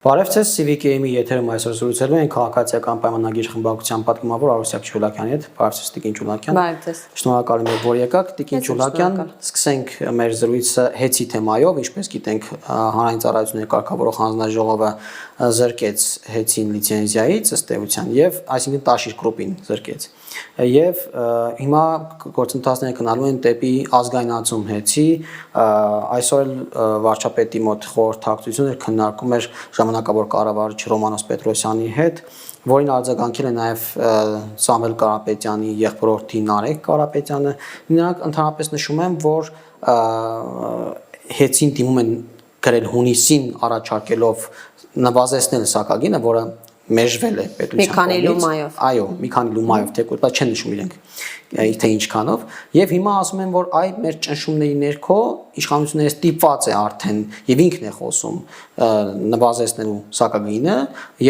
Բարև ձեզ, CVK-ի եթերում այսօր զրուցելու ենք քաղաքացիական պայմանագիր խմբակցության պատգամավոր Արուսյակ Չուլակյանի հետ։ Բարև ձեզ, Տիկին Չուլակյան։ Բարև ձեզ։ Շնորհակալ եմ, որ եկաք, Տիկին Չուլակյան։ Սկսենք մեր զրույցը հեծի թեմայով, ինչպես գիտենք, հանրային ծառայությունների կարգավորող հանձնաժողովը զրկեց հեծին լիցենզիայից ըստ էության եւ այսինքն Տաշիր գրուպին զրկեց։ Եվ հիմա գործընթացները գնալու են դեպի ազգայնացում հեծի, այսօր վարչապետի մոտ խորհրդակցություններ քննարկում էր ժամանակավոր կառավարիչ Ռոմանոս Պետրոսյանի հետ, որին արձագանքել է նաև Սամվել Կարապետյանի եղբորորդի Նարեկ Կարապետյանը։ Նրանք ընդհանրապես նշում են, որ հեծին դիմում են գրել հունիսին առաջարկելով նվազեցնել սակագինը, որը մեժվել է պետության մի քանի լումայով։ Այո, մի քանի լումայով թեկուզ, բայց չեն նշում իրենք թե ինչքանով, եւ հիմա ասում են, որ այ մեր ճնշումների ներքո իշխանությունները ստիպված է արդեն եւ ինքն է խոսում նվազեցնելու սակագինը,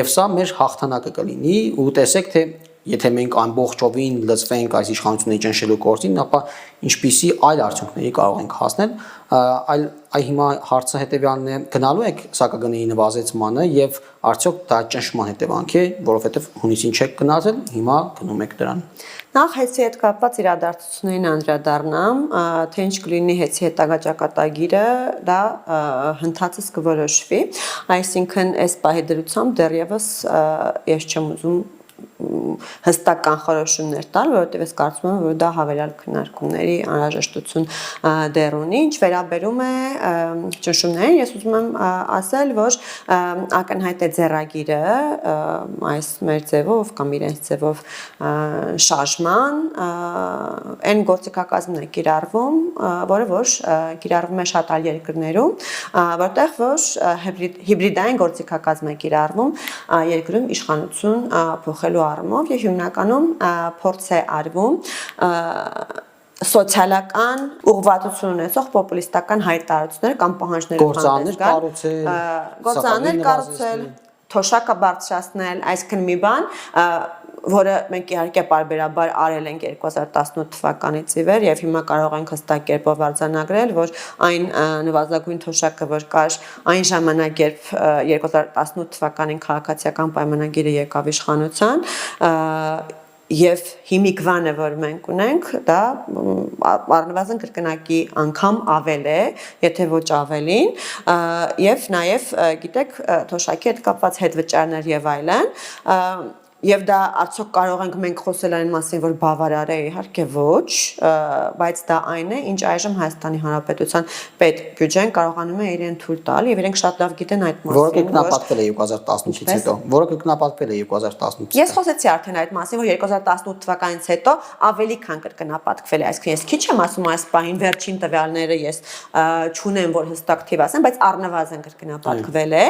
եւ սա մեր հաղթանակը կլինի, ու տեսեք թե եթե մենք ամբողջովին լծվենք այս իշխանությունների ճնշելու գործին, ապա ինչպիսի այլ արդյունքների կարող ենք հասնել, այ հիմա հարցը հետեւյալն է, գնալու եք սակագնի նվազեցմանը եւ արդյոք դա ճնշման հետևանք է, որովհետեւ հունիսին չեք գնացել, հիմա գնում եք դրան։ Նախ հեծի հետ կապված իրադարձություններին անդրադառնամ, թե ինչ կլինի հեծի հետագա ճակատագիրը, դա հնդածս կորոշվի, այսինքն այս պահի դրությամբ դեռևս ես չեմ ուզում հստակ կանխորոշումներ տալ, որովհետև ես կարծում եմ, որ դա հավելյալ քննարկումների անհրաժեշտություն դեռ ունի, ինչ վերաբերում է ճնշումներին, ես ուզում եմ ասել, որ ակնհայտ է ձեռագիրը այս մեր ձևով կամ իրենց ձևով շարժման այն գործիքակազմն է կիրառվում, որը որ կիրառվում է շատ այլ երկրներում, որտեղ որ հիբրիդային գործիքակազմ է կիրառվում երկրում իշխանություն փոխելու առումով եւ հիմնականում փորձ է արվում սոցիալական ուղղվածություն ունեցող պոպուլիստական հայտարարություններ կամ պահանջներ կառուցել, թոշակը բարձրացնել, այսինքն մի բան, որը մենք իհարկե պարբերաբար արել ենք 2018 թվականից ի վեր եւ հիմա կարող ենք հստակ կերպով արձանագրել, որ այն նվազագույն թոշակը, որ կար այն ժամանակ, երբ 2018 թվականին քաղաքացիական պայմանագիրը եկավ իշխանության, եւ հիմիկվանը, որ մենք ունենք, դա առնվազն կրկնակի անգամ ավել է, եթե ոչ ավելին, եւ նաեւ գիտեք, թոշակի հետ կապված հետվճարներ եւ այլն, եւ դա արդյոք կարող ենք մենք խոսել այն մասին, որ բավարար է, իհարկե ոչ, բայց դա այն է, ինչ այժմ Հայաստանի Հանրապետության պետբյուջեն կարողանում է իրեն թույլ տալ եւ իրենք շատ լավ գիտեն այդ մասին, որը կրկնապատկվել է 2018-ից հետո, որը կրկնապատկվել է 2018-ից։ Ես խոսեցի արդեն այդ մասին, որ 2018 թվականից հետո ավելի քան կրկնապատկվել է, այսինքն ես քիչ եմ ասում այս պահին վերջին տվյալները ես չունեմ, որ հստակ թիվ ասեմ, բայց առնվազն կրկնապատկվել է,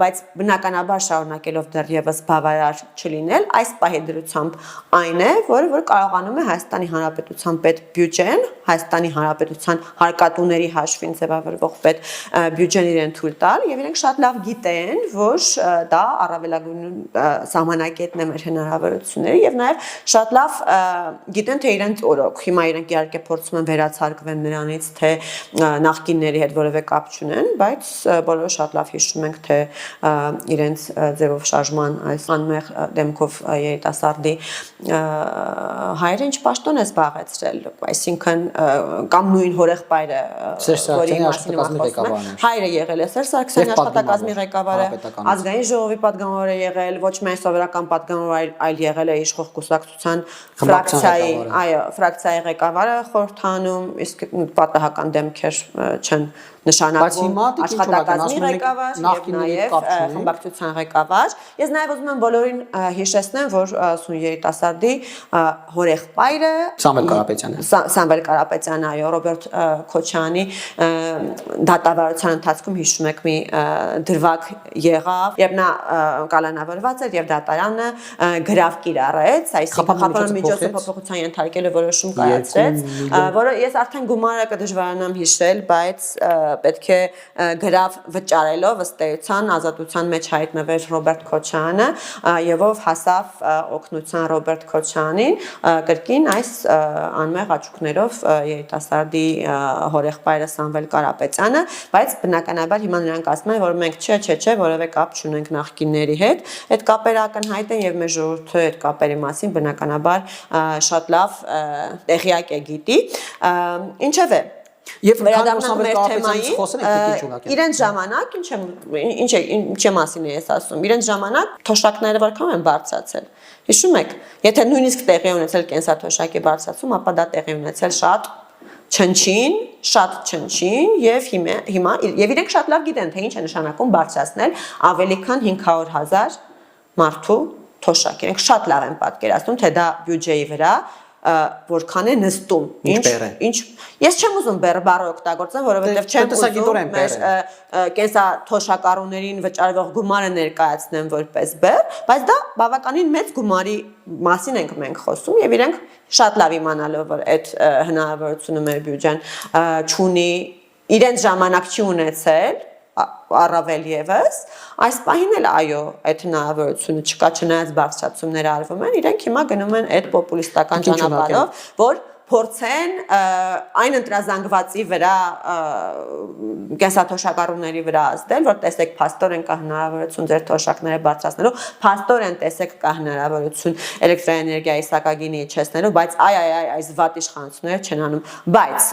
բայց բնականաբար շարունակելով դեռևս բավարար չլինել, այս պահի դրությամբ այն է, որ կարողանում է Հայաստանի Հանրապետության պետբյուջեն, Հայաստանի Հանրապետության հարկատուների հաշվին ձևավորվող պետբյուջեն իրեն թույլ տալ եւ իրենք շատ լավ գիտեն, որ դա առավելագույն սահմանակետն է մեր հնարավորությունների եւ նաեւ շատ լավ գիտեն, թե իրենց օրոք հիմա իրենք իհարկե փորձում են վերացարկվել նրանից, թե նախկինների հետ որևէ կապ չունեն, բայց բոլորը շատ լավ հիշում ենք, թե իրենց ձևով շարժման այս անմեղ դեմքով երիտասարդի հայրը ինչ պաշտոն է զբաղեցրել, այսինքն կամ նույն հորեղբայրը, որի մասին խոսում է, հայրը եղել է Սերժ Սարգսյանի աշխատակազմի ղեկավարը, ազգային ժողովի պատգամավոր է եղել, ոչ միայն սովորական պատգամավոր, այլ եղել է իշխող կուսակցության ֆրակցիայի ղեկավարը խորհրդանում, իսկ պատահական դեմքեր չեն նշանակվում աշխատակազմի ղեկավար եւ նաեւ խմբակցության ղեկավար։ Ես նաեւ ուզում եմ բոլորին հիշեցնեմ, որ սուն երիտասարդի հորեղբայրը Սամվել Կարապետյանը, այո, Ռոբերտ Քոչյանի դատավարության ընթացքում հիշում եք մի դրվագ եղավ, երբ նա կալանավորված էր եւ դատարանը գրավ կիրառեց, այսինքն խափանման միջոցով փոփոխության ենթարկելու որոշում կայացրեց, որը ես արդեն գումարը կդժվարանամ հիշել, բայց պետք է գրավ վճարելով ըստ էության ազատության մեջ հայտնվեր Ռոբերտ Քոչարյանը եւ ով հասավ օգնության Ռոբերտ Քոչարյանին կրկին այս անմեղ աչուկներով երիտասարդի հորեղբայրը Սամվել Կարապետյանը, բայց բնականաբար հիմա նրանք ասում են, որ մենք չէ, որևէ կապ չունենք նախկինների հետ, այդ կապերը ակնհայտ են եւ մեր ժողովուրդը այդ կապերի մասին բնականաբար շատ լավ տեղյակ է գիտի, ինչևէ Եվ վերադառնանք մեր թեմային, խոսել իրենց ժամանակ, ինչի մասին է ես ասում, իրենց ժամանակ թոշակները որքան են բարձրացել։ Հիշում եք, եթե նույնիսկ տեղի ունեցել կենսաթոշակի բարձրացում, ապա դա տեղի ունեցել շատ չնչին եւ հիմա եւ իրենք շատ լավ գիտեն, թե ինչ է նշանակում բարձրացնել ավելի քան 500,000 մարդու թոշակ։ Իրենք շատ լավ են պատկերացնում, թե դա բյուջեի վրա որքան է նստում, ինչ ես չեմ ուզում բեռը օգտագործեմ, որովհետև չեմ ուզում մեր կենսաթոշակառուներին վճարվող գումարը ներկայացնեմ որպես բեռ, բայց դա բավականին մեծ գումարի մասին ենք մենք խոսում եւ իրենք շատ լավ իմանալով որ այդ հնարավորությունը մեր բյուջեն չունի, իրենց ժամանակ չի ունեցել առավել եւս այս պահին էլ այո այդ հնարավորությունը չկա չնայած բարձրացումներ արվում են իրենք հիմա գնում են այդ պոպուլիստական ճանապարհով որ փորձեն այն ընտրազանգվածի վրա կենսաթոշակառուների վրա ազդել որ տեսեք փաստորեն կա հնարավորություն ձեր թոշակները բարձրացնելու փաստորեն տեսեք կա հնարավորություն էլեկտրոէներգիայի սակագինի իջեցնելու բայց այս վատ իշխանությունները չեն անում բայց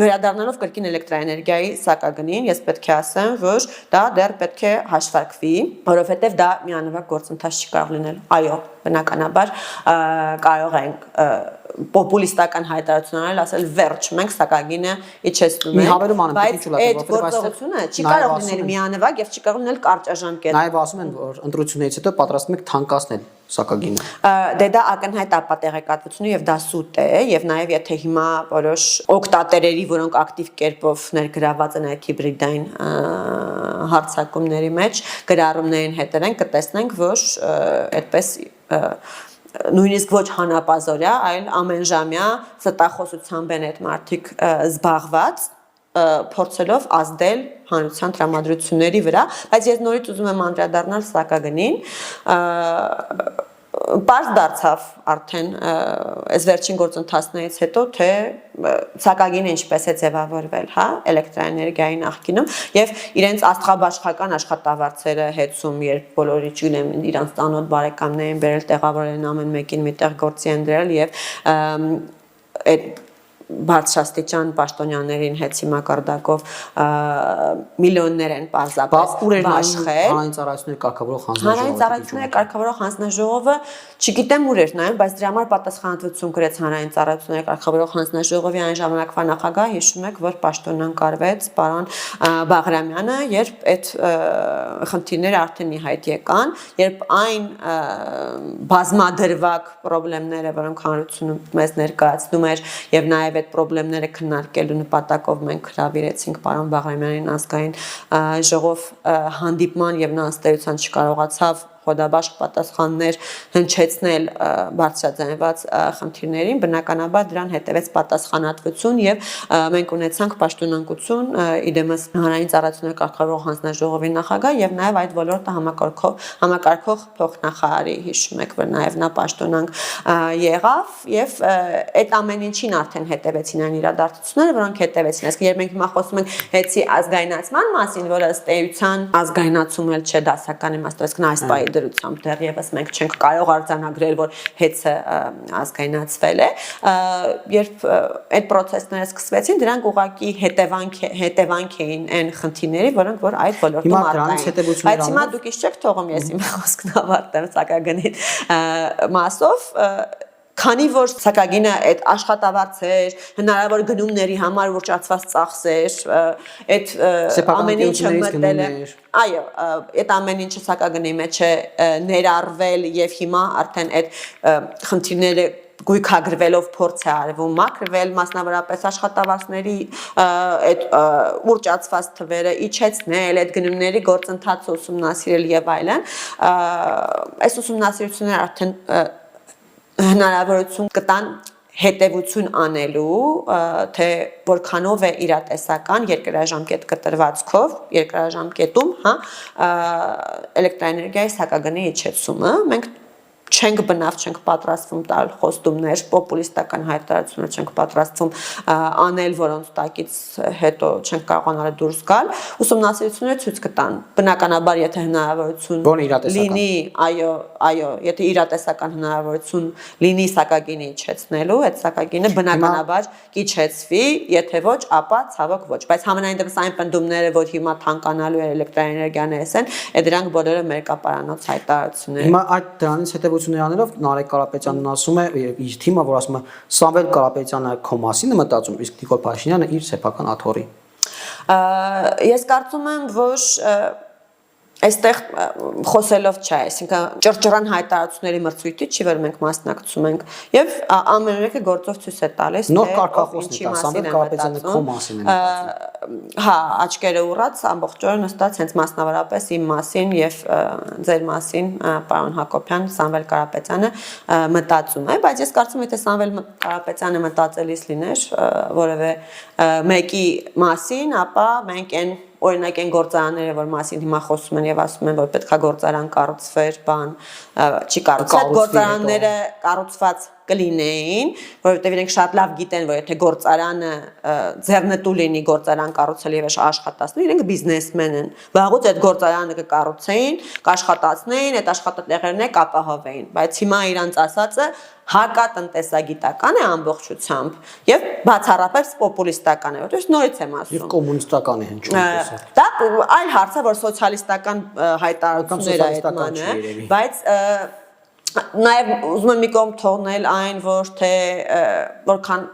վերադառնալով կրկին էլեկտրոէներգիայի սակագնին ես պետք է ասեմ որ դա դեռ պետք է հաշվարկվի որովհետև դա միանվագ գործընթաց չի կարող լինել այո բնականաբար կարող ենք պոպուլիստական հայտարարություններ ասել վերջ մենք սակագինը իջեցնում ենք բայց այդ գործողությունը չի կարող լինել միանվագ եւ չի կարող լինել կարճաժամկետ Նաեւ ասում են որ ընտրություններից հետո պատրաստվում եք թանկացնել սակագինը դե դա ակնհայտ ապատեղեկատվություն եւ դա սուտ է եւ նաեւ եթե հիմա որոշ օկտատերերի որոնք ակտիվ կերպով ներգրաված են այդ հիբրիդային հարցակումների մեջ գրառումներին հետևենք կտեսնենք որ այդպես նույնիսկ ոչ հանապազորյա, այլ ամենժամյա ստախոսությամբ են այդ մարդիկ զբաղված փորձելով ազդել հանրության տրամադրությունների վրա, բայց ես նորից ուզում եմ անդրադառնալ սակագնին Պարզ դարձավ արդեն այս վերջին գործընթացներից հետո թե սակագինը ինչպես է ձևավորվել, հա, էլեկտրոէներգիայի նախկինում եւ իրենց աստղաբաշխական աշխատավարձերը հեծում, երբ բոլորի ճյունեն իրանց տանոթ բարեկամներին բերել տեղավորել են ամեն մեկին միտեղ գործի են դրել եւ այդ բարձրաստիճան պաշտոնյաներին հետ մակարդակով միլիոններ են պարզապես բաշխել հանրային ծառայությունների կարգավորող հանձնաժողովը հանրային ծառայությունների կարգավորող հանձնաժողովը չգիտեմ ուր էր նայում բայց դրա համար պատասխանատվություն կրեց հանրային ծառայությունների կարգավորող հանձնաժողովի այն ժամանակվա նախագահ հիշում եք որ պաշտոնանկարվեց պարոն Բաղրամյանը երբ այդ խնդիրները արդեն ի հայտ եկան երբ այն բազմադրվակ խնդիրները որոնք հանրությունը մեզ ներկայացնում էր եւ նաեւ այդ խնդիրները քննարկելու նպատակով մենք հրավիրեցինք պարոն Բաղրամյանին ազգային ժողով հանդիպման եւ նա ըստ էության չկարողացավ խոդաբաշխ պատասխաններ հնչեցնել բարձրաձայնված խնդիրներին բնականաբար դրան հետևեց պատասխանատվություն եւ մենք ունեցանք պաշտոնանկություն իդեմս հանրային ծառայությունների կարգավորող հանձնաժողովի նախագահ եւ նաեւ այդ ոլորտը համակարգող փոխնախարարի հիշում եք որ նաեւ նա պաշտոնանկ եղավ եւ այդ ամեն ինչին արդեն հետևեցին այն իրադարձությունները որոնք հետևեցին այսինքն երբ մենք հիմա խոսում ենք հեծի ազգայնացման մասին որը ըստ էության ազգայնացում էլ չէ դասական իմաստով այսինքն այս պահի դրությամբ դեռևս մենք չենք կարող արձանագրել որ հեծը ազգայնացվել է երբ այդ process-ները սկսվեցին դրանք ուղղակի հետևանք էին այն խնդիրների որոնք որ այդ ոլորտում առկա են բայց հիմա դուք իշխեք թողում ես իմ խոսքն ավարտեմ սակագնի մասով Քանի որ սակագինը այդ աշխատավարձեր, հնարավոր գնումների համար ոչնչացված ծախսեր, այդ ամեն ինչը մտել է, այո, այդ ամեն ինչը սակագնի մեջ է ներառվել եւ հիմա արդեն այդ խնդիրները գույքագրվելով փորձ է արվում մաքրվել մասնավորապես աշխատավարձների այդ ուռճացված թվերը իջեցնել այդ գնումների գործընթացը ուսումնասիրել եւ այլն այս ուսումնասիրությունները արդեն հնարավորություն կտան հետևություն անելու, թե որքանով է իրատեսական երկրաժամկետ կտրվածքով, երկրաժամկետում, հա, էլեկտրաէներգիայի սակագնի իջեցումը, մենք չենք բնավ, չենք պատրաստվում տալ խոստումներ, պոպուլիստական հայտարարություններ չենք պատրաստվում անել, որոնց տակից հետո չենք կարողանալ դուրս գալ, ուսումնասիրությունները ցույց կտան։ Բնականաբար, եթե հնարավորություն լինի, այո, եթե իրատեսական հնարավորություն լինի սակագինի իջեցնելու, այդ սակագինը բնականաբար կիջեցվի, եթե ոչ, ապա ցավոք ոչ։ Բայց համենայն դեպս այն պնդումները, որ հիմա թանկանալու է էլեկտրաէներգիաներս են, դրանք բոլորը մերկապարանոց հայտարարություններ են։ Հիմա այդ դրանից հետևություններ անելով Նարեկ Կարապետյանն ասում է իր թիմը, որ ասում է Սամվել Կարապետյանը քո մասին է մտածում, իսկ Նիկոլ Փաշինյանը իր սեփական աթոռի։ Ես կարծում եմ, որ այստեղ խոսելով չէ, այսինքն ճռճռան հայտարարությունների մրցույթի չի, որ մենք մասնակցում ենք, եւ ամեն օրը գործով ցույց է տալիս, նոր կարգախոսն է, Սամվել Կարապետյանը քո մասին է մտածում։ Հա, աչքերը ուռած ամբողջ օրը նստած հենց մասնավորապես իմ մասին եւ ձեր մասին, պարոն Հակոբյան, Սամվել Կարապետյանը մտածում է, բայց ես կարծում եմ, եթե Սամվել Կարապետյանը մտածելիս լիներ որևէ մեկի մասին, ապա մենք այն օրինակ այն գործարանները, որ մասին հիմա խոսում են եւ ասում են, որ պետքա գործարան կառուցվեր, բան, չի կառուցվել, գործարանները կառուցված կլինեին, որովհետեւ իրենք շատ լավ գիտեն, որ եթե գործարանը ձեռնտու լինի գործարան կառուցել եւ աշխատացնել, իրենք բիզնեսմեն են։ Վաղուց այդ գործարանը կկառուցեին, կաշխատացնեին, այդ աշխատատեղերն կապահովեին, բայց հիմա իրանց ասածը հակատնտեսագիտական է ամբողջությամբ եւ բացառապես պոպուլիստական է, որովհետեւ նորից եմ ասում։ Եվ կոմունիստական է հնչում տեսակ։ Դա այլ հարց է, որ սոցիալիստական հայտարարություններ է այդմանը, բայց նաև ուզում եմ մի կողմ թողնել այն, որ թե որքան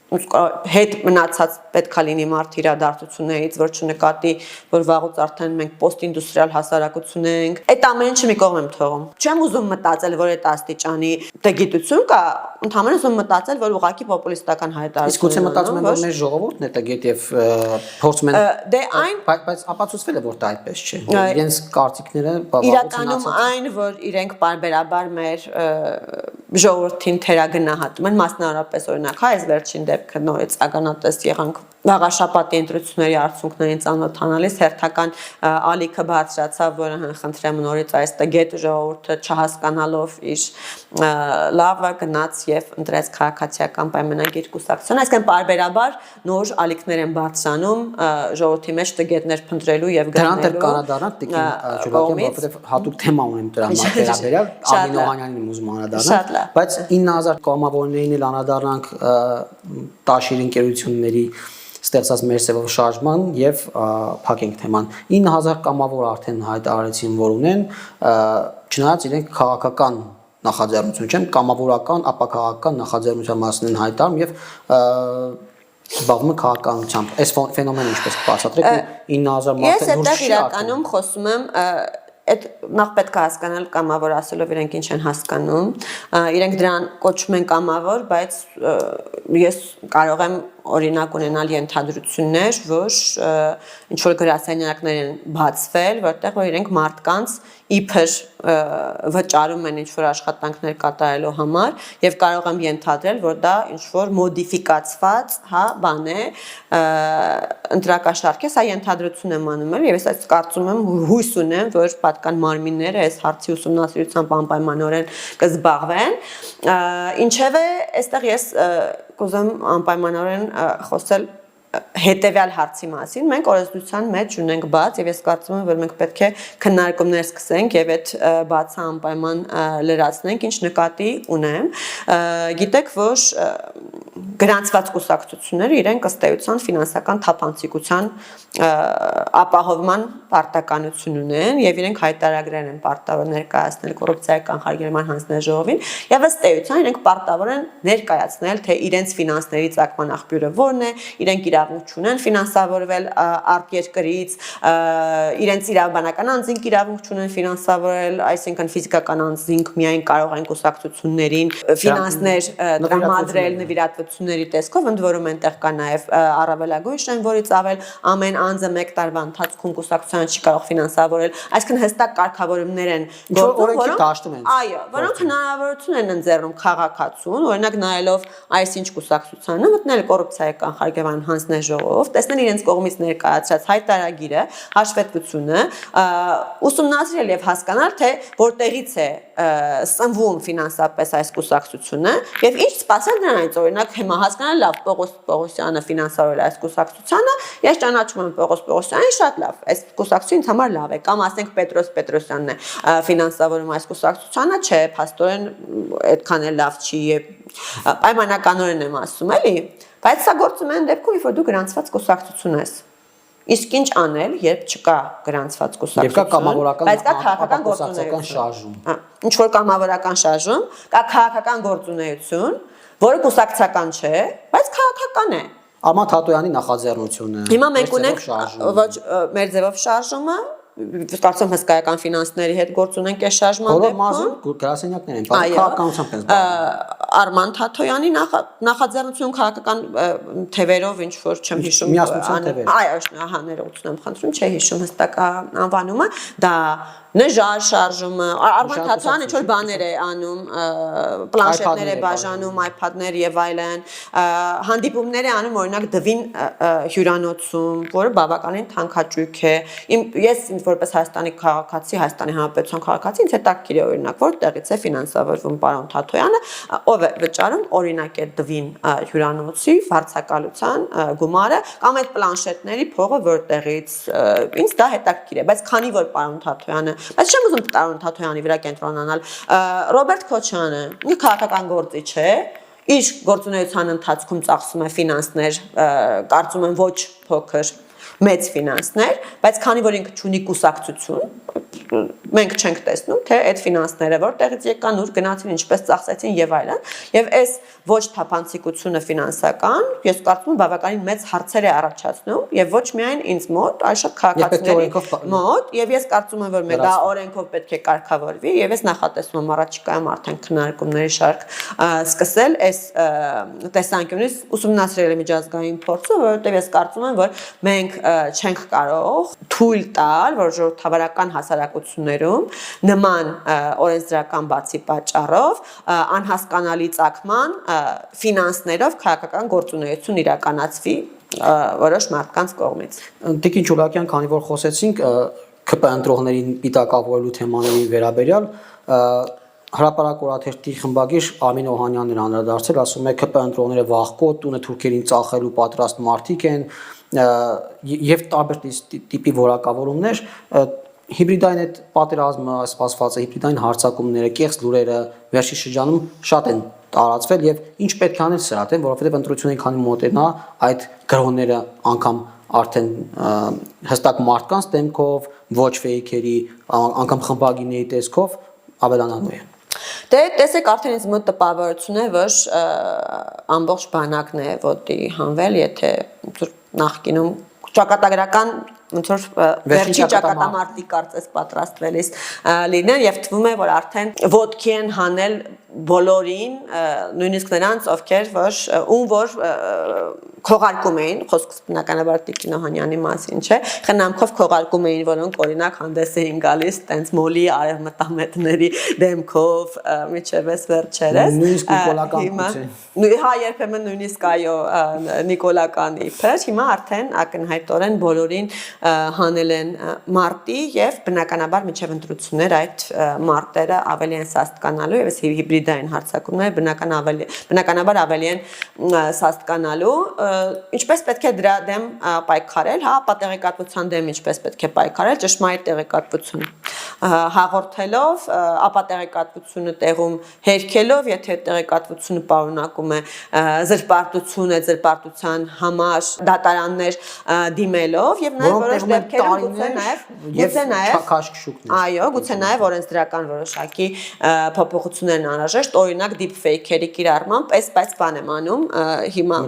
հետ մնացած պետքա լինի մարդ իրադարձություններից, որ չնկատի, որ վաղուց արդեն մենք պոստինդուստրիալ հասարակություն ենք։ Այդ ամեն ինչը մի կողմ եմ թողում։ Չեմ ուզում մտածել, որ այդ աստիճանի դե գիտություն կա, ընդհանրապես ուզում մտածել, որ ուղղակի պոպուլիստական հայտարարություն։ Իսկ գուցե մտածում եմ, որ մեր ժողովուրդն է տգետ եւ փորձում են դե այն բայց ապացուցվել է, որ դա այդպես չէ։ Իրենց կարծիքները իրականում այն, որ իրենք բարբերաբար մեր ժողովրդին թերագնահատում են, մասնավորապես օրինակ, հա, այս վերջին դեպքը նորից ականատես եղանք Վաղաշապատի ընտրությունների արդյունքներին ծանոթանալիս հերթական ալիքը բարձրացավ, որը խնդրեմ նորից այս տգետ ժողովուրդը չհասկանալով իր լավը գնաց եւ ընտրեց քաղաքացիական պայմանագիր կուսակցություն, այսինքն բարբերաբար նոր ալիքներ են բարձրանում ժողովրդի մեջ տգետներ փնտրելու եւ գնալու։ Դրանք կանադառնանք Տիկին Ջուլակյան, որովհետեւ հատուկ թեմա ունեմ դրան վերաբերյալ, Ամին Օհանյանին ուզում անդրադառնալ, բայց 9000 կամավորներին էլ անդրադառնանք Տաշիր ընկերությունների ստեղծած մեր սեվով շարժման եւ փակենք թեման 9000 կամավոր արդեն հայտարարեցին, որ ունեն, չնայած իրենք քաղաքական նախաձեռնություն չեն, կամավորական, ապաքաղաքական նախաձեռնության մասին են հայտարարում եւ զբաղվում են քաղաքականությամբ։ Այս ֆենոմենը ինչպես կբացատրեք 9000 մարդը դուրս չի։ Ես այդտեղ իրականում խոսում եմ այդ նախ պետք է հասկանալ կամավոր ասելով իրենք ինչ են հասկանում, իրենք դրան կոչում են կամավոր, բայց ես կարող եմ օրինակ ունենալ ենթադրություններ, որ ինչ որ գրասենյակներ են բացվել, որտեղ որ իրենք մարդկանց իբր վճարում են ինչ որ աշխատանքներ կատարելու համար եւ կարող եմ ենթադրել, որ դա ինչ որ մոդիֆիկացված, հա, բան է, ընտրակաշարք է, սա ենթադրություն եմ անում եւ ես այս կարծում եմ հույս ունեմ, որ պատկան մարմինները այս հարցի ուսումնասիրությամբ անպայմանորեն կզբաղվեն, ինչևէ, այստեղ ես կուզեմ անպայմանորեն խոսել հետևյալ հարցի մասին, մենք օրենսդրության մեջ ունենք բաց եւ ես կարծում եմ, որ մենք պետք է քննարկումներ սկսենք եւ այդ բացը անպայման լրացնենք, ինչ նկատի ունեմ։ Գիտեք, որ գրանցված կուսակցությունները իրենք ըստ էության ֆինանսական թափանցիկության ապահովման պարտականություն ունեն եւ իրենք հայտարարագրեր են պարտավոր ներկայացնել կոռուպցիայի կանխարգելման հանձնաժողովին եւ ըստ էության իրենք պարտավոր են ներկայացնել, թե իրենց ֆինանսների ծագման աղբյուրը որն է, իրենք իրավունք չունեն ֆինանսավորվել արտերկրից, իրենց իրավաբանական անձինք իրավունք չունեն ֆինանսավորել, այսինքն ֆիզիկական անձինք միայն կարող են կուսակցություններին ֆինանսներ տրամադրել, նվիրատվություններ արտոնությունների տեսքով ընդ որում այնտեղ կա նաև առավելագույն շնորհավորից ավել ամեն անձը 1 տարվա ընթացքում կուսակցությանը չի կարող ֆինանսավորել, այսինքն հստակ կարգավորումներ են գործում, այո, որոնք հնարավորություն են ընձեռում քաղաքացուն, օրինակ նայելով այսինչ կուսակցությանը մտնել կոռուպցիայի կանխարգելման հանձնաժողով, տեսնել իրենց կողմից ներկայացրած հայտարարագիրը, հաշվետվությունը, ուսումնասիրել եւ հասկանալ, թե որտեղից է սնվում ֆինանսապես այս կուսակցությունը եւ ինչ սպասել նրանից, օրինակ հիմա հասկանալ լավ Պողոս Պողոսյանը ֆինանսավորել այս կուսակցությանը, ես ճանաչում եմ Պողոս Պողոսյանին, շատ լավ, այս կուսակցությունը ինձ համար լավ է, կամ ասենք Պետրոս Պետրոսյանն է ֆինանսավորում այս կուսակցությանը, չէ, փաստորեն այդքան էլ լավ չի եւ պայմանականորեն եմ ասում, էլի, բայց սա գործում է այն դեպքում, երբ որ դու գրանցված կուսակցություն ես։ Իսկ ինչ անել, երբ չկա գրանցված կուսակցություն, բայց կա քաղաքական գործունեություն։ Ինչ որ կամավորական շարժում, կա քաղաքական գործունեություն, որը կուսակցական չէ, բայց քաղաքական է։ Արման Թաթոյանի նախաձեռնությունը։ Հիմա մենք ունենք ոչ մեր ձևով շարժումը, կարծում հսկայական ֆինանսների հետ գործ ունենք այս շարժման դեպքում։ Գրասենյակներ են, քաղաքականությամբ են զբաղվում։ Արման Թաթոյանի նախաձեռնություն քաղաքական թևերով ինչ որ չեմ հիշում այո, ներողություն եմ խնդրում, չէ հիշում հստակ անվանումը, դա նժար շարժումը, Արման Թաթոյանը ինչ որ բաներ է անում, պլանշետներ է բաժանում, iPad-ներ եւ այլն, հանդիպումներ է անում օրինակ Դվին հյուրանոցում, որը բավականին թանքաճույք է։ Ես որպես Հայաստանի քաղաքացի, Հայաստանի Հանրապետության քաղաքացի, ինձ հետաքրքիր է օրինակ որտեղից է ֆինանսավորվում պարոն Թաթոյանը, ով է վճարում օրինակ այդ Դվին հյուրանոցի վարձակալության գումարը կամ այդ պլանշետների փողը որտեղից, ինձ դա հետաքրքիր է, բայց քանի որ պարոն Թաթոյանը բայց չեմ ուզում պարոն Թաթոյանի վրա կենտրոնանալ, Ռոբերտ Քոչյանը մի քաղաքական գործիչ է, իր գործունեության ընթացքում ծախսում է ֆինանսներ, կարծում եմ ոչ փոքր մեծ ֆինանսներ, բայց քանի որ ինքը ունի կուսակցություն, մենք չենք տեսնում, թե այդ ֆինանսները որտեղից եկան, ուր գնացին, ինչպես ծախսեցին եւ այլն, եւ այս ոչ թափանցիկությունը ֆինանսական, ես կարծում եմ բավականին մեծ հարցեր է առաջացնում եւ ոչ միայն ինձ մոտ, այլ շատ քաղաքացիների մոտ, եւ ես կարծում եմ, որ դա օրենքով պետք է կարգավորվի եւ ես նախատեսում եմ առաջիկայում արդեն քննարկումների շարք սկսել այս տեսանկյունից ուսումնասիրել միջազգային փորձը, որովհետեւ ես կարծում եմ, որ մենք չենք կարող թույլ տալ, որ ժողովրդավարական հասարակություններում նման օրենսդրական բացի պատճառով անհասկանալի ծագման ֆինանսներով քաղաքական գործունեություն իրականացվի որոշ մարդկանց կողմից։ Տիկին Չուլակյան, քանի որ խոսեցինք ԿՊ ընտրողներին պիտակավորելու թեմաների վերաբերյալ, հրապարակ օրաթերթի խմբագիր Արմին Օհանյանն էր անդրադարձել, ասում է ԿՊ ընտրողները վախկոտ, տունը թուրքերին ծախելու պատրաստ մարդիկ են եւ տարբեր տիպի որակավորումներ, հիբրիդային այդ պատերազմը, ասված է հիբրիդային հարձակումները, կեղծ լուրերը վերջի շրջանում շատ են տարածվել եւ ինչ պետք է անել սրա դեմ, որովհետեւ ընտրությունների քանի մոտենա այդ գրոհները անգամ արդեն հստակ մարդկանց դեմքով, ոչ ֆեյքերի, անգամ խմբագիրների տեսքով ավելանալու են։ Դե տեսեք արդեն ինձ մոտ տպավորություն է, որ ամբողջ բանակն է ոտի հանվել, եթե նախկինում ճակատագրական ոնց որ վերջի ճակատամարտի կարծես պատրաստվելիս լինեն եւ թվում է որ արդեն ոտքի են հանել բոլորին, նույնիսկ նրանց, ովքեր որ քողարկում էին, խոսքս բնականաբար Տիկին Օհանյանի մասին չէ, խնամքով քողարկում էին, որոնք օրինակ հանդես էին գալիս տենց մոլի արևմտամետների դեմքով, միջև էս վերջերս։ Նույնիսկ նիկոլական կուց։ Հա, երբեմն նույնիսկ այո, նիկոլական իբր, հիմա արդեն ակնհայտորեն բոլորին հանել են մարտի եւ բնականաբար միջև ընտրություններ այդ մարտերը ավելի են սաստկանալու եւ այս հիբրիդային հարձակումները բնականաբար ավելի են սաստկանալու, ինչպես պետք է դրա դեմ պայքարել, հա, ապատեղեկատվության դեմ ինչպես պետք է պայքարել, ճշմարիտ տեղեկատվություն հաղորդելով, ապատեղեկատվությունը տեղում հերքելով, եթե տեղեկատվությունը պարունակում է զրպարտություն, այդ զրպարտության համար դատարաններ դիմելով եւ նաեւ որոշ դեպքերում գուցե նաեւ քաշքշուկներ, այո, գուցե նաեւ օրենսդրական որոշակի փոփոխություններ անհրաժեշտ, օրինակ deep fake-երի կիրառմամբ, բայց բան եմ անում հիմա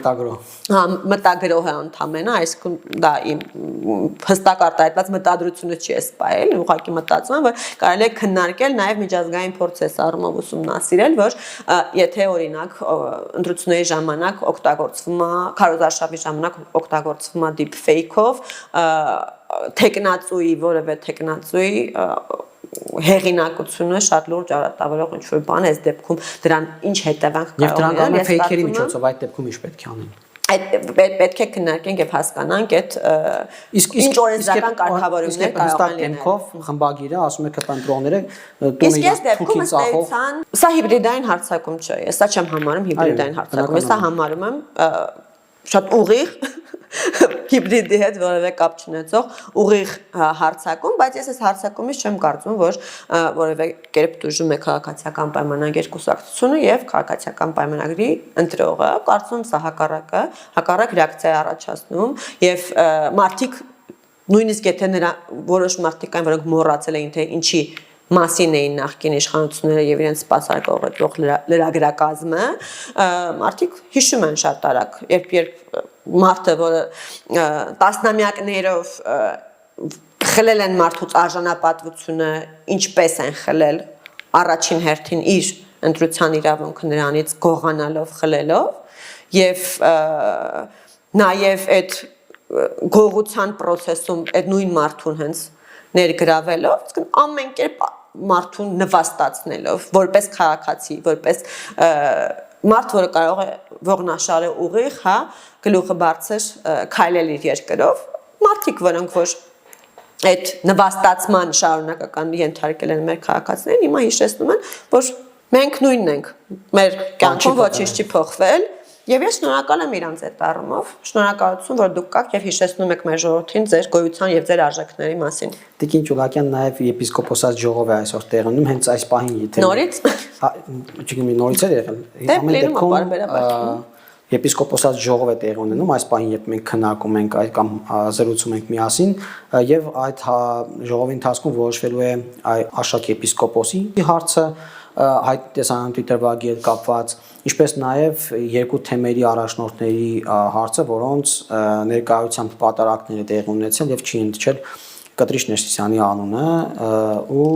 մտագրող է ընդամենը, այսինքն դա իմ հստակ արտահայտված մտադրությունը չի սպայել, ուղղակի մտածում եմ, որ կարելի է քննարկել նաև միջազգային process առումով ուսումնասիրել, որ եթե օրինակ ընտրությունների ժամանակ օգտագործվում է քարոզարշավի ժամանակ օգտագործվում է deepfake-ով տեխնացուի որևէ տեխնացուի հեղինակությունը շատ լուրջ արատավորող ինչ-որ բան է, այս դեպքում դրան ինչ հետևանք Եվ դրան գալու fake-երի միջոցով այդ դեպքում ինչ պետք է անեն։ Այդ պետք է քննարկենք եւ հասկանանք այդ ինչ օրենսդրական կարգավորումներ կարող են լինել։ Խմբագիրը ասում է կպանտրոնները Իսկ այս դեպքում ստացան սա հիբրիդային հարձակում չէ, ես սա չեմ համարում հիբրիդային հարձակում, ես սա համարում եմ շատ ուղիղ հիբրիդի հետ որևէ կապ չունեցող ուղիղ հարձակում, բայց ես այս հարձակումից չեմ կարծում, որ որևէ կերպ դժում է քաղաքացիական պայմանագրի կուսակցությունը եւ քաղաքացիական պայմանագրի ընտրողը, կարծում սա հակառակ ռեակցիա է առաջացնում եւ մարդիկ նույնիսկ եթե նրա որոշ մարդիկ կան, որոնք մոռացել էին թե ինչի մասին էին նախկին իշխանությունները եւ իրենց սպասարկող լրագրակազմը, մարդիկ հիշում են շատ արագ, երբ մարդը, որը տասնամյակներով խլել են մարդուց արժանապատվությունը, ինչպես են խլել առաջին հերթին իր ընտրության իրավունքը նրանից գողանալով, խլելով եւ նաեւ այդ գողության process-ում այդ նույն մարդուն հենց ներգրավելով, ամեն կերպ մարդուն նվաստացնելով, որպես քաղաքացի, որպես մարդ, որը կարող է ողնաշարը ուղիղ, հա, գլուխը բարձր քայլել իր երկրով, մարդիկ, որոնք որ այդ նվաստացման շարունակական ենթարկել են մեր քաղաքացիներին, հիմա հիշեցնում են, որ մենք նույնն ենք, մեր կյանքում ոչինչ չի փոխվել, եւ ես շնորհակալ եմ իրանց այդ առումով, շնորհակալություն, որ դուք կաք եւ հիշեցնում եք մեր ժողովրդին ձեր գոյության եւ ձեր արժեքների մասին։ Տիկին Ճուլակյան նաեւ եպիսկոպոսած ժողով է այսօր տեղի ունենում հենց այս պահին եթե Նորից Չգիտեմ նորից է եղել։ Ամեն դեպքում եպիսկոպոսած ժողով է տեղի ունենում այս պահին, երբ մենք քննարկում ենք այդ կամ զրուցում ենք միասին եւ այդ ժողովի ընթացքում որոշվելու է Աշակ եպիսկոպոսի հարցը հայտ տեսանյութի դրվագի հետ կապված, ինչպես նաև երկու թեմերի առաջնորդների հարցը, որոնց ներկայությամբ պատարակները տեղի ունեցել եւ չի ընդչել Կտրիչ Ներսիսյանի անունը ու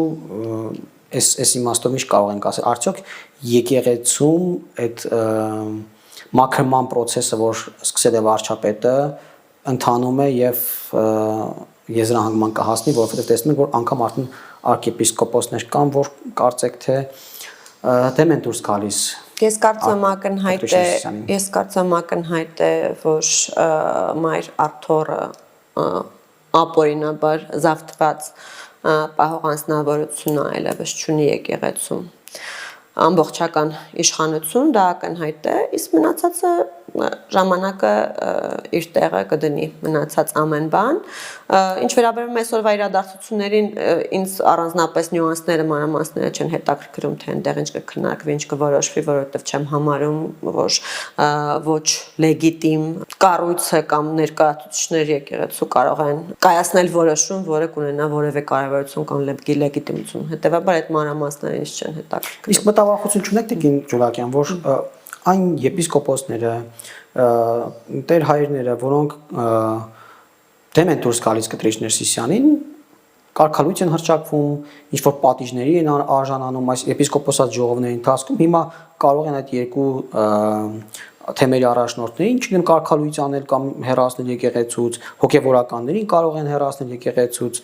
այս իմաստով ինչ կարող ենք ասել, արդյոք եկեղեցում այդ մաքրման process-ը, որ սկսել է վարչապետը, ընթանում է եւ եզրահանգման կհասնի, որովհետեւ տեսնում ենք, որ անգամ արդեն arczepiskopos-ներ կան, որ կարծեք թե դեմ են դուրս գալիս։ Ես կարծում ակնհայտ է, որ մայր Արթուրը ապօրինաբար զավթված պահող անձնավորությունը այլևս չունի եկեղեցում։ Ամբողջական իշխանություն դա ակնհայտ է, իսկ մնացածը ժամանակը իր տեղը կդնի, մնացած ամեն բան։ Ինչ վերաբերում է այսօրվա իրադարձություններին, ինձ առանձնապես նյուանսները, մանրամասները չեն հետաքրքրում, թե այնտեղ ինչ կքննարկվի, ինչ կորոշվի, որովհետև չեմ համարում, որ ոչ լեգիտիմ կառույցը կամ ներկայացուցիչներ եկեղեցու կարող են կայացնել որոշում, որը կունենա որևէ կարևորություն կամ լեգիտիմություն։ Հետևաբար այդ մանրամասները ինձ չեն հետաքրքրում։ Իսկ մտավախություն չունեք Տիկին Ճուլակյան, որ այն եպիսկոպոսները, տեր հայրները, որոնք դեմ են դուրս գալիս Կտրիչ Ներսիսյանին, կարգալույց են հռչակվում, ինչ որ պատիժների են արժանանում այս եպիսկոպոսած ժողովների ընթացքում, հիմա կարող են այդ երկու թեմերի առաջնորդներին, չգիտեմ, կարգալույց անել կամ հեռացնել եկեղեցուց, հոգևորականներին կարող են հեռացնել եկեղեցուց,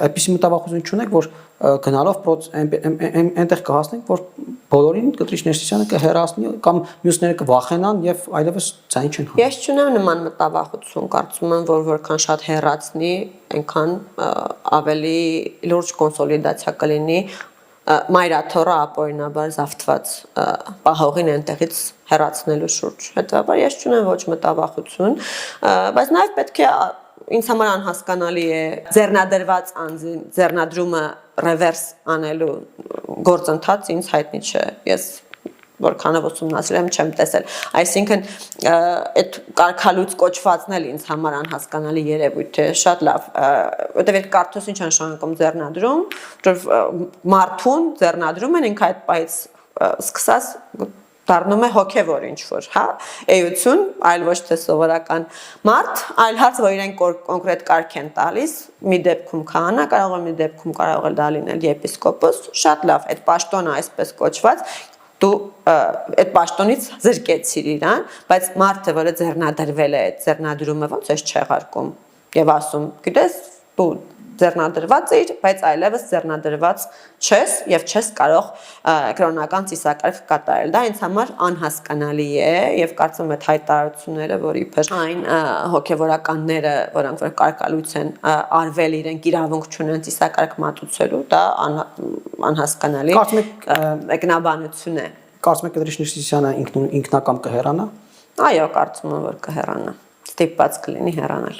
այդպիսի մտավախություն չունեք, որ գնալով այնտեղ կհասնենք, որ բոլորին Կտրիչ Ներսիսյանը կհեռացնի կամ մյուսները կվախենան եւ այլևս ցայն չեն հանի։ Ես չունեմ նման մտավախություն, կարծում եմ, որ որքան շատ հեռացնի, այնքան ավելի լուրջ կոնսոլիդացիա կլինի մայրաթորը ապօրինաբար զավթված պահողին այնտեղից հեռացնելու շուրջ։ Հետևաբար ես չունեմ ոչ մտավախություն, բայց նաև պետք է ինձ համար անհասկանալի է ձեռնադրված անձի ձեռնադրումը ռևերս անելու գործընթաց ինձ հայտնի չէ։ Ես որքանով ուսումնասիրել եմ, չեմ տեսել։ Այսինքն այդ կարգալույց կոչվածն էլ ինձ համար անհասկանալի երևույթ է, շատ լավ, որտեղ կարծես ինչ նշանակում ձեռնադրում, որ մարդուն ձեռնադրում են ինքը այդ պայից սկսած դառնում է հոգևոր ինչ-որ, հա, էություն, այլ ոչ թե սովորական մարդ, այլ հարց, որ իրենք կոնկրետ կարգ են տալիս, մի դեպքում քահանա, կարող է մի դեպքում կարող է դա լինել եպիսկոպոս, շատ լավ, այդ պաշտոնը այսպես կոչված, դու այդ պաշտոնից զրկեցիր իրան, բայց մարդը, որը ձեռնադրվել է, այդ ձեռնադրումը ոնց է չեղարկում եւ ասում, գիտես, դու ձեռնադրված էր, բայց այլևս ձեռնադրված չես եւ չես կարող կրոնական ծիսակարգ կատարել։ Դա ինձ համար անհասկանալի է եւ կարծում եմ այդ հայտարարությունները, որ իբր այն հոգեվորականները, որոնք որ կարգալույց են արվել իրենք իրավունք չունեն ծիսակարգ մատուցելու, դա անհասկանալի մեկնաբանություն է։ Կարծում եք Կտրիշնիսյանը ինքնակամ կհեռանա։ Այո, կարծում եմ, որ կհեռանա։ Ստիպված կլինի հեռանալ։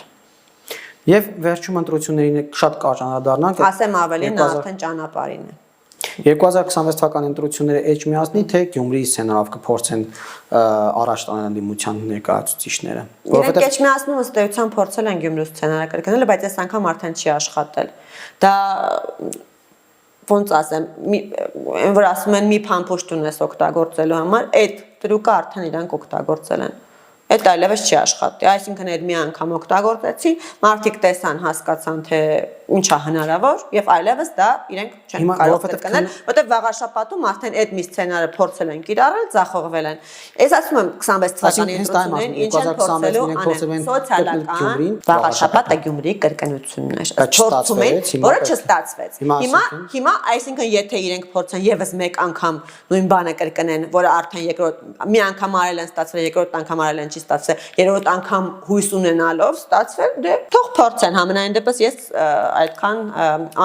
Եվ վերջում ընտրություններին շատ կարճ անդրադառնանք։ Ասեմ ավելին, նա արդեն ճանապարհին է։ 2026 թվականի ընտրությունները էջ միացնի, թե Գյումրիի սցենարով կփորձեն առաջ տանել դիմության ներկայացուցիչները։ Որովհետև էջ միացնում ըստ էության փորձել են Գյումրու սցենարը կրկնել, բայց այս անգամ արդեն չի աշխատել։ Դա ոնց ասեմ, այն որ ասում են մի փամփուշտ ունես օգտագործելու համար, այդ տրուկը արդեն իրանք օգտագործել են։ Այդ այլևս չի աշխատի, այսինքն այդ մի անգամ օգտագործեցին, մարդիկ տեսան, հասկացան, թե ինչ է հնարավոր եւ այլևս դա իրենք չեն կարող կրկնել, որտեղ վաղաշաբաթում արդեն այդ մի սցենարը փորձել են կիրառել, ձախողվել են։ Ես ասում եմ 26 թվականի ընտրություններին ինչ են փորձելու անել սոցիալական վաղաշաբաթը Գյումրիի կրկնությունն է։ Փորձում են, որը չստացվեց։ Հիմա այսինքն եթե իրենք փորձեն եւս մեկ անգամ նույն բանը կրկնեն, որը արդեն երկրորդ մի անգամ արել են ստացվել, երկրորդ անգամ արել են ստացվել, երրորդ անգամ հույս ունենալով ստացվել, դե թող փորձեն, համենայն դեպս ես այդքան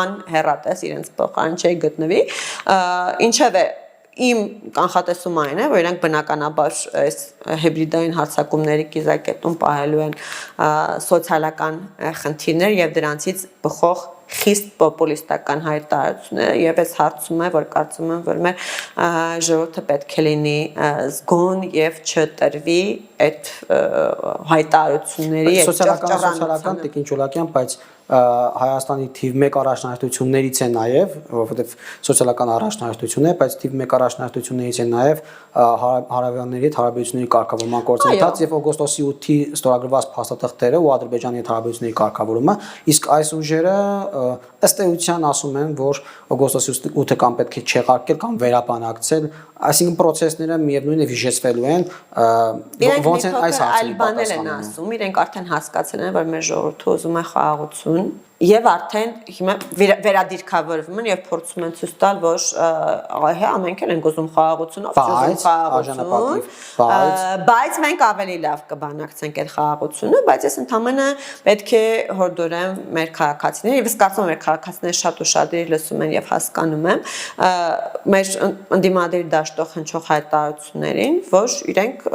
անհեռատես իրենց փոխարեն չի գտնվի, ինչևէ իմ կանխատեսումը այն է, որ իրանք բնականաբար այս հիբրիդային հարձակումների կիզակետում պահելու են սոցիալական խնդիրներ եւ դրանցից բխող խիստ պոպուլիստական հայտարարությունները եւ այս հարցում է, որ կարծում եմ, որ մեր ժողովուրդը պետք է լինի զգոն եւ չտրվի այդ հայտարարությունների եւ սոցիալական Տիկին Չոլակյան, բայց Հայաստանի թիվ 1 առաջնահերթություններից է նաև, որովհետև սոցիալական առաջնահերթություն է, բայց թիվ 1 առաջնահերթություններից է նաև հարավյանների հետ հարաբերությունների կարգավորման գործընթաց եւ օգոստոսի 8-ի ստորագրված փաստաթղթերը ու Ադրբեջանի հետ հարաբերությունների կարգավորումը, իսկ այս ուժերը ըստ էության ասում են, որ օգոստոսի 8-ը կամ պետք է չեղարկել կամ վերաբանակցել, այսինքն process-ները միևնույն է վիժեցվելու են, ոնց են այս հարցերը պատասխանում։ Իրենք արդեն հասկացել են, որ մեր ժողովուրդը ուզում է խաղաղություն եւ արդեն հիմա վերադիրքավորվում են եւ փորձում են ցույց տալ, որ հա ամենք են ուզում խաղաղություն, բայց մենք ավելի լավ կբանակցենք այդ խաղաղությունը, բայց ես ընդհանրապես պետք է հորդորեմ մեր քաղաքացիներին եւ ես կարծում եմ մեր քաղաքացիները շատ ուշադիր լսում են եւ հասկանում են մեր ընդդիմադիր դաշտող հնչող հայտարարություններին, որ իրենք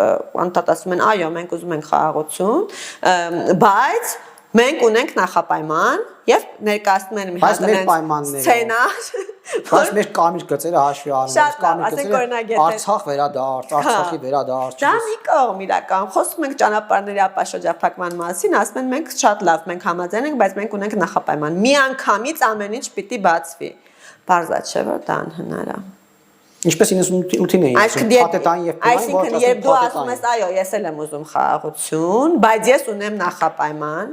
անդադ ասում են այո, մենք ուզում ենք խաղաղություն, բայց մենք ունենք նախապայման եւ ներկայացնում են մի հատ սցենար, բայց մեր կամիր գծերը հաշվի առնելով, Արցախ վերադարձ, Արցախի վերադարձ։ Դա մի կողմ իրական, խոսում ենք ճանապարհների ապաշրջափակման մասին, ասում են մենք շատ լավ, մենք համաձայն ենք, բայց մենք ունենք նախապայման։ Միանգամից ամեն ինչ պիտի բացվի։ Բարձրաց չէ, որ դա անհնար է։ Ինչպես 98-ին էին փաթեթային եւ պայման, այսինքն երբ դու ասում ես այո, ես էլ եմ ուզում խաղաղություն, բայց ես ունեմ նախապայման,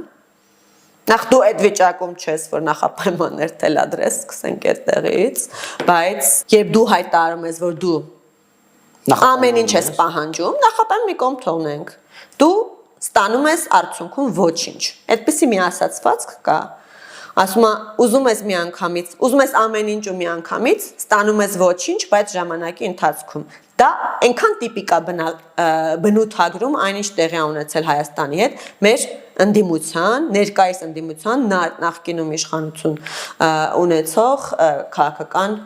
նախ դու այդ վիճակում չես, որ նախապայմաններ թելադրես, սկսենք այդտեղից, բայց երբ դու հայտարարում ես, որ դու ամեն ինչ ես պահանջում, նախապայման մի կողմ թողնենք, դու ստանում ես արդյունքում ոչինչ։ Այդպիսի մի ասացվածք կա, ասում է ուզում ես մի անգամից, ուզում ես ամեն ինչ ու մի անգամից, ստանում ես ոչինչ, բայց ժամանակի ընթացքում։ Դա այնքան տիպիկա բնութագրում այնինչ տեղի ունեցել Հայաստանի հետ մեր ընդդիմության, ներկայիս ընդդիմության նախկինում իշխանություն ունեցող քաղաքական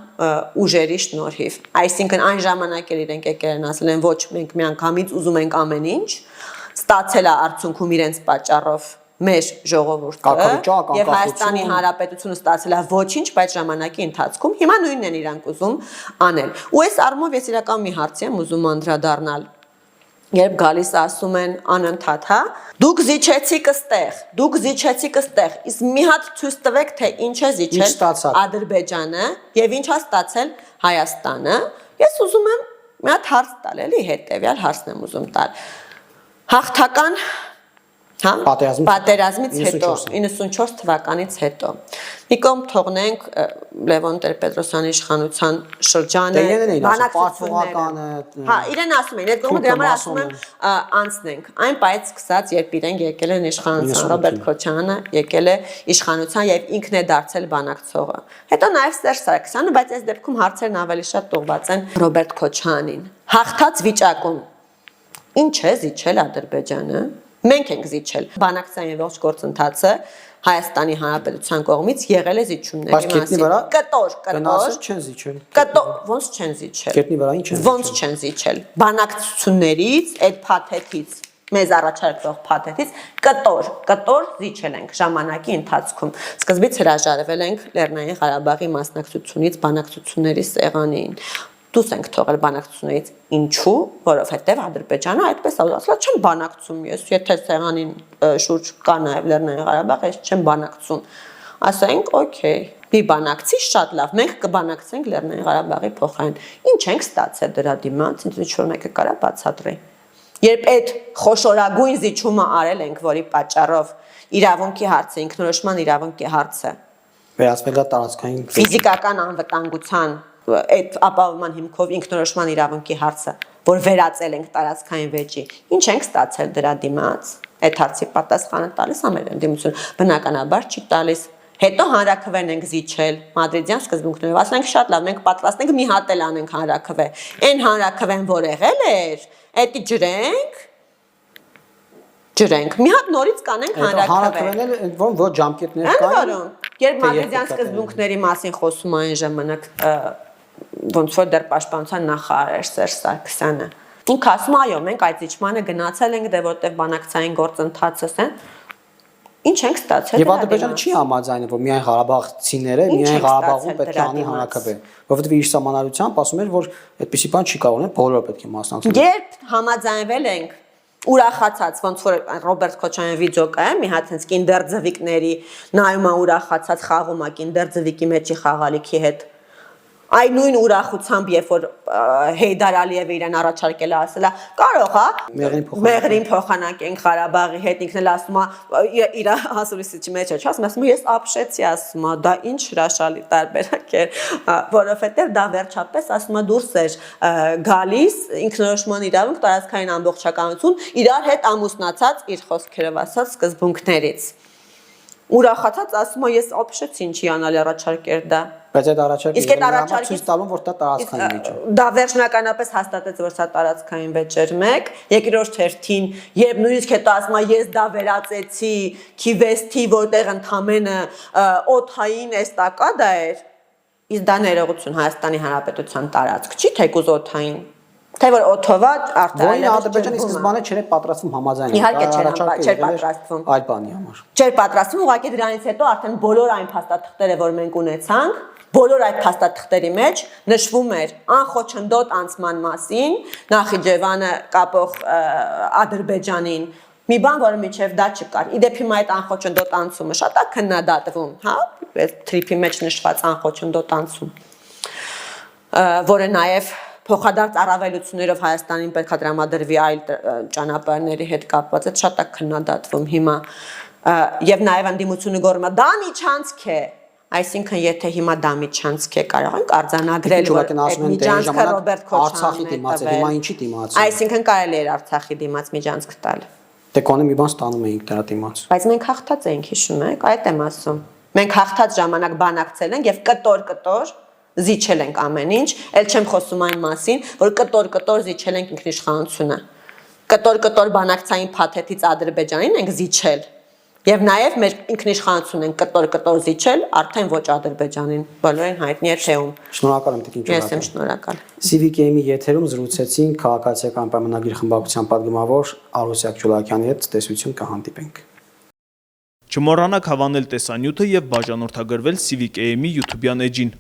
ուժերի շնորհիվ։ Այսինքն այն ժամանակ էլ իրենք եկել են ասել են ոչ մենք միանգամից ուզում ենք ամեն ինչ, ստացել է արդյունքում իրենց պատճառով մեր ժողովուրդը եւ Հայաստանի Հանրապետությունը ստացել է ոչինչ, բայց ժամանակի ընթացքում հիմա նույնն են իրանք ուզում անել։ Ու այս առումով ես իրական մի հարցի եմ ուզում անդրադառնալ։ Երբ գալիս ասում են անընդհատ, հա, դուք զիջեցիք այստեղ, իսկ մի հատ ցույց տվեք, թե ինչ է զիջել Ադրբեջանը եւ ինչ է ստացել Հայաստանը։ Ես ուզում եմ մի հատ հարց տալ էլի հետեւյալ հարցն եմ ուզում տալ հաղթական հա պատերազմից հետո 94 թվականից հետո մի կողմ թողնենք Լևոն Տեր-Պետրոսյանի իշխանության շրջանը բանակցությունները հա իրեն ասում են այդ կողմը դրա համար ասում եմ անցնենք այն բայց սկսած երբ իրենք եկել են իշխանության Ռոբերտ Քոչարյանը եկել է իշխանության եւ ինքն է դարձել բանակցողը հետո նաեւ Սերժ Սարգսյանը բայց այս դեպքում հարցերն ավելի շատ տողված են Ռոբերտ Քոչարյանին հաղթած վիճակում ինչ է զիջել Ադրբեջանը Մենք ենք զիջել բանակցային ողջ գործընթացը Հայաստանի Հանրապետության կողմից եղել է զիջումների մասին։ Կտոր չեն զիջել։ Կտոր ոնց չեն զիջել։ Գետնի վրա ինչ են։ Ոնց չեն զիջել։ Բանակցություններից այդ փաթեթից մեզ առաջարկվող փաթեթից կտոր զիջել ենք ժամանակի ընթացքում։ Սկզբից հրաժարվել ենք Լեռնային Ղարաբաղի մասնակցությունից բանակցությունների սեղանին։ Դուս ենք թողել բանակցություններից ինչու, որովհետև Ադրբեջանը այդպես ասලා չեմ բանակցում ես, եթե սեղանին շուրջ կա նաև Լեռնային Ղարաբաղ, ես չեմ բանակցում։ Ասենք, օքեյ, մի բանակցի շատ լավ, մենք կբանակցենք Լեռնային Ղարաբաղի փոխարեն։ Ինչ ենք ստացել դրա դիմաց, ինչ որ մեկը կարա բացատրի։ Երբ այդ խոշորագույն զիջումը արել ենք, որի պատճառով իրավունքի հարցը, ինքնորոշման իրավունքի հարցը վերածվել է տարածքային ֆիզիկական անվտանգության այդ ապահովման հիմքով ինքնորոշման իրավունքի հարցը, որ վերածել ենք տարածքային վեճի, ինչ ենք ստացել դրա դիմաց, այդ հարցի պատասխանը տալիս է մեր ընդդիմությունը, բնականաբար չի տալիս, հետո հանրաքվեն ենք զիջել, մադրիդյան սկզբունքներով, ասում ենք շատ լավ, մենք պատրաստ ենք մի հատ էլ անենք հանրաքվե, այն հանրաքվեն, որ եղել էր, էդի ջրենք, մի հատ նորից կանենք հանրաքվեն, որ ջամկետներ կային, երբ մադրիդյան սկզբունքների մասին խոսում այն ժամանակ ոնց որ դեռ պաշտպանության նախարար էր Սերժ Սարգսյանը։ Ինքը ասում այո, մենք այդ իջմանը գնացել ենք, դե որտեղ բանակցային գործընթացս են։ Ինչ ենք ստացել։ Եվ Ադրբեջանը չի համաձայնել, որ միայն Ղարաբաղցիները միայն Ղարաբաղում պետք է անի հանրաքվե, որովհետև իր սահմանադրությամբ ասում էր, որ այդպիսի բան չի կարող, բոլորը պետք է մասնակցեն։ Երբ համաձայնվել ենք ուրախացած ոնց որ Ռոբերտ Քոչարյանի վիդեո կա, մի հատ հենց Kinder ձվիկների նայում է ուրախացած խաղում է Kinder ձվիկի մեջի խաղալիքի հետ։ Այն նույն ուրախությամբ, երբ որ Հեյդար Ալիևը իրեն առաջարկել է ասել է, կարող է մեղրին փոխանակենք Ղարաբաղի հետ, ինքն էլ ասում է իր հասուրիսիչի մեջ է, ասում է ես ապշեցի, ասում է, դա ինչ հրաշալի տարբերակ էր, որովհետև դա վերջապես ասում է դուրս էր գալիս ինքնորոշման իրավունք, տարածքային ամբողջականություն, իրար հետ ամուսնացած իր խոսքերով ասած սկզբունքներից։ Ուրախացած ասում է ես ապշեցի, ինչի անալի առաջարկեր դա։ Բայց այդ առաջարկը ցույց տալու որ դա տարածքային վեճ է։ Դա վերջնականապես հաստատեց որ սա տարածքային վեճ էր 1, երկրորդ հերթին, երբ նույնիսկ հետո ասում է ես դա վերածեցի Քիվեստի, որտեղ ընդամենը օթային էստակադա էր, իսկ դա ներողություն Հայաստանի Հանրապետության տարածք չի, թեկուզ օթային։ Թե որ օթովա արդեն Ադրբեջանի սկզբանե չէր պատրաստվում համաձայնել։ Իհարկե չէր պատրաստվում։ Այլ բանի համար։ Չէր պատրաստվում, ուղղակի դրանից հետո արդեն բոլոր այն փաստաթղթերը, որ մենք ունեցանք, բոլոր այդ փաստաթղթերի մեջ նշվում էր անխոչնդոտ անցման մասին Նախիջևանը կապող Ադրբեջանին մի բան, որը միջև դա չկար։ Իդեպ հիմա այդ անխոչնդոտ անցումը շատ է քննադատվում, հա, այդ թրիփի մեջ նշված անխոչնդոտ անցում, որը նաև փոխադարձ առավելություններով Հայաստանին պետք է տրամադրվի այլ ճանապարհների հետ կապված, այդ շատ է քննադատվում հիմա եւ նաեւ անդիմությունը գոռում է դա միջանցք է, այսինքն եթե հիմա դա միջանցք է կարող ենք արձանագրել որ այդ միջանցքը Ռոբերտ Քոչարյանն է տվել, հիմա ինչի դիմաց, այսինքն կարելի էր Արցախի դիմաց միջանցք տալ, դե կոնե մի բան ստանում էինք դրա դիմաց, բայց մենք հաղթած էինք, հիշում եք, այդ եմ ասում, մենք հաղթած ժամանակ բանակցել ենք եւ կտոր զիջել ենք ամեն ինչ, ել չեմ խոսում այն մասին, որ կտոր զիջել ենք ինքնիշխանությունը։ Կտոր բանակցային փաթեթից Ադրբեջանին ենք զիջել եւ նաեւ մեր ինքնիշխանությունն ենք կտոր զիջել արդեն ոչ Ադրբեջանին, բոլորին հայտնի է թեում։ Շնորհակալ եմ Տիկին Ջուրակյան։ Ես եմ շնորհակալ։ CVK-ի եթերում զրուցեցինք քաղաքացիական պայմանագիր խմբակցության պատգամավոր Արուսյակ Ջուրակյանի հետ, տեսություն կհանդիպենք։ Չմոռանաք հավանել տեսանյութը եւ բաժանորդագրվել CVK-ի YouTube-յան էջին։